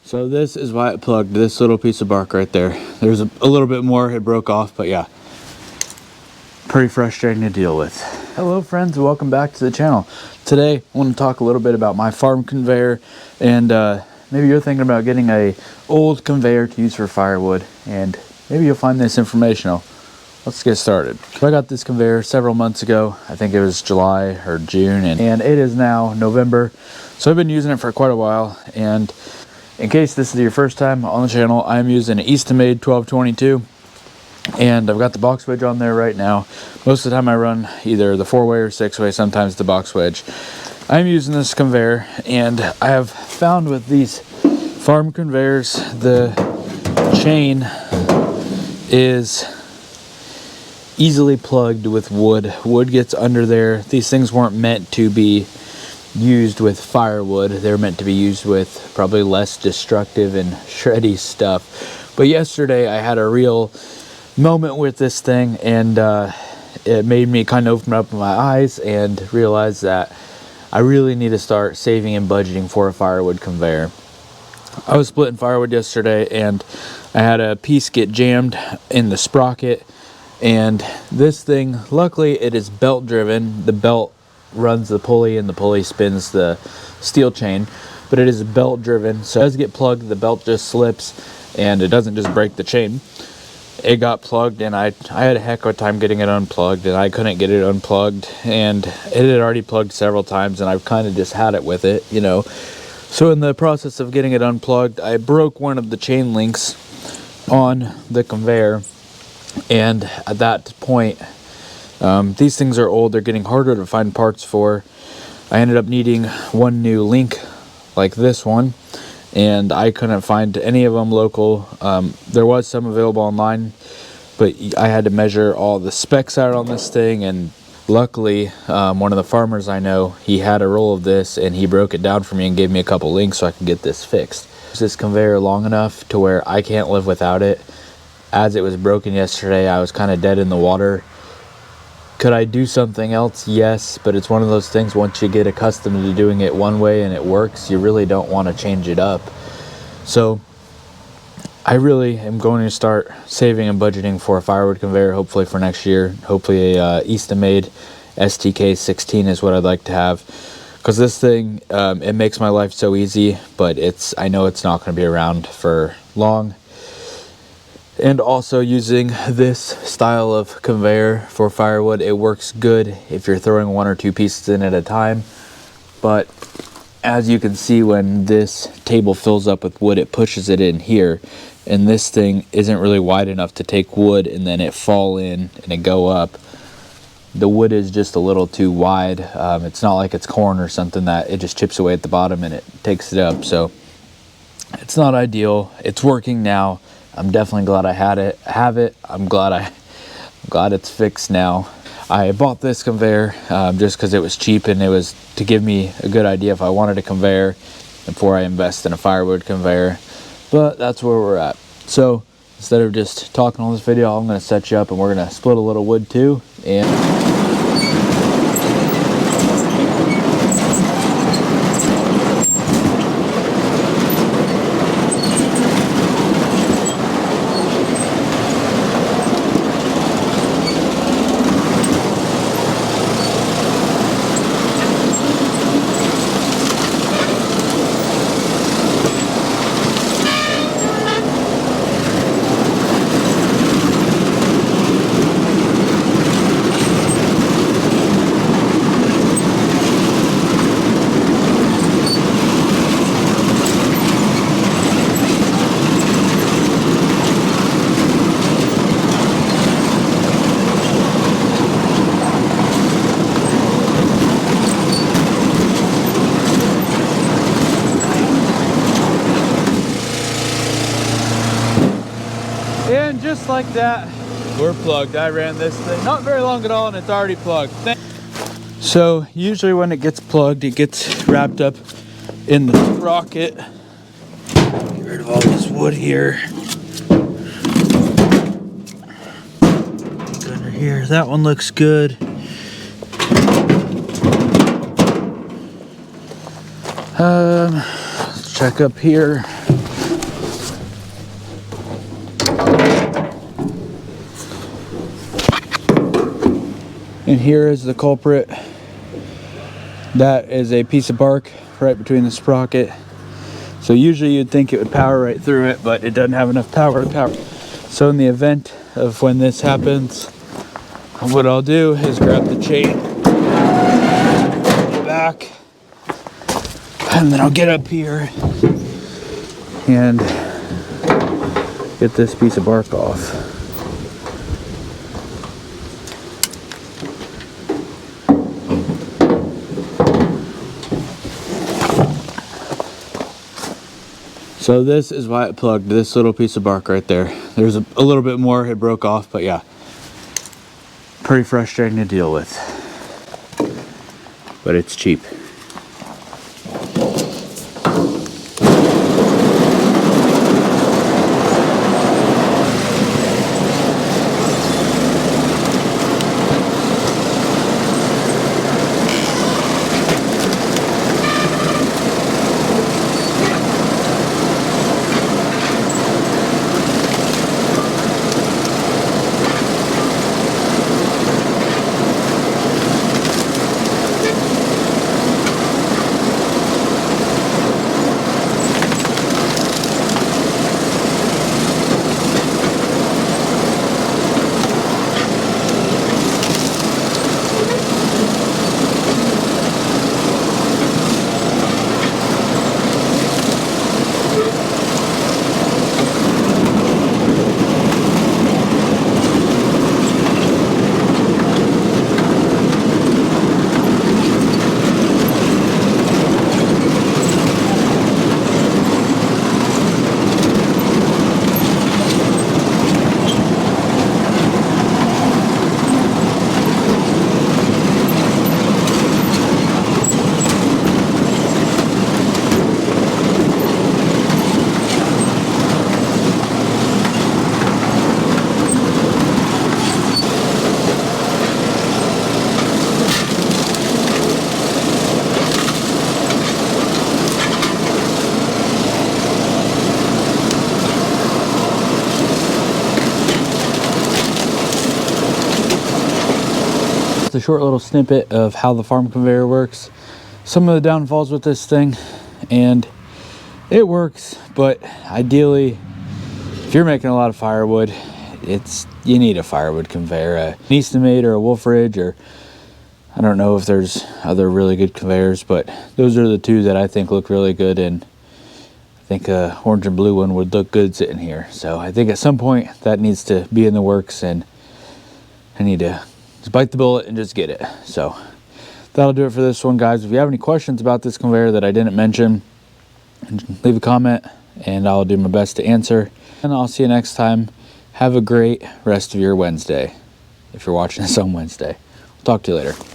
So this is why it plugged, this little piece of bark right there. There's a little bit more, it broke off, but yeah. Pretty frustrating to deal with. Hello friends, welcome back to the channel. Today I want to talk a little bit about my farm conveyor, and maybe you're thinking about getting a old conveyor to use for firewood, and maybe you'll find this informational. Let's get started. So I got this conveyor several months ago. I think it was July or June, and it is now November. So I've been using it for quite a while, and in case this is your first time on the channel, I'm using an Eastamade 1222, and I've got the box wedge on there right now. Most of the time I run either the 4-way or 6-way, sometimes the box wedge. I'm using this conveyor, and I have found with these farm conveyors, the chain is easily plugged with wood. Wood gets under there. These things weren't meant to be used with firewood. They're meant to be used with probably less destructive and shreddy stuff. But yesterday I had a real moment with this thing, and it made me kind of open up my eyes and realize that I really need to start saving and budgeting for a firewood conveyor. I was splitting firewood yesterday, and I had a piece get jammed in the sprocket, and this thing, luckily it is belt driven. The belt runs the pulley and the pulley spins the steel chain, but it is belt driven, so as it gets plugged, the belt just slips and it doesn't just break the chain. It got plugged, and I had a heck of a time getting it unplugged, and I couldn't get it unplugged, and it had already plugged several times, and I've kind of just had it with it, you know. So in the process of getting it unplugged, I broke one of the chain links on the conveyor, and at that point, these things are old. They're getting harder to find parts for. I ended up needing one new link like this one, and I couldn't find any of them local. There was some available online, but I had to measure all the specs out on this thing, and luckily one of the farmers I know, he had a roll of this, and he broke it down for me and gave me a couple links so I could get this fixed. This conveyor long enough to where I can't live without it. As it was broken yesterday, I was kind of dead in the water. Could I do something else? Yes, but it's one of those things, once you get accustomed to doing it one way and it works, you really don't want to change it up. So I really am going to start saving and budgeting for a firewood conveyor, hopefully for next year. Hopefully a Eastamade STK 16 is what I'd like to have, because this thing, it makes my life so easy, but I know it's not going to be around for long. And also, using this style of conveyor for firewood, it works good if you're throwing 1 or 2 pieces in at a time. But as you can see, when this table fills up with wood, it pushes it in here. And this thing isn't really wide enough to take wood and then it fall in and it go up. The wood is just a little too wide. It's not like it's corn or something that it just chips away at the bottom and it takes it up. So it's not ideal. It's working now. I'm definitely glad I have it. I'm glad it's fixed now. I bought this conveyor just because it was cheap, and it was to give me a good idea if I wanted a conveyor before I invest in a firewood conveyor. But that's where we're at. So instead of just talking on this video, I'm going to set you up, and we're going to split a little wood too. And just like that, we're plugged. I ran this thing not very long at all, and it's already plugged. So usually when it gets plugged, it gets wrapped up in the sprocket. Get rid of all this wood here. Look under here. That one looks good. Let's check up here. And here is the culprit. That is a piece of bark right between the sprocket. So usually you'd think it would power right through it, but it doesn't have enough power to power. So in the event of when this happens, what I'll do is grab the chain back, and then I'll get up here and get this piece of bark off. So this is why it plugged, this little piece of bark right there. There's a little bit more, it broke off, but yeah, pretty frustrating to deal with. But it's cheap. A short little snippet of how the farm conveyor works, some of the downfalls with this thing, and it works, but ideally if you're making a lot of firewood, you need a firewood conveyor, an Eastonmade or a Wolf Ridge, or I don't know if there's other really good conveyors, but those are the two that I think look really good, and I think a orange and blue one would look good sitting here. So I think at some point that needs to be in the works, and I need to just bite the bullet and just get it. So that'll do it for this one, guys. If you have any questions about this conveyor that I didn't mention, leave a comment and I'll do my best to answer. And I'll see you next time. Have a great rest of your Wednesday, if you're watching this on Wednesday. Talk to you later.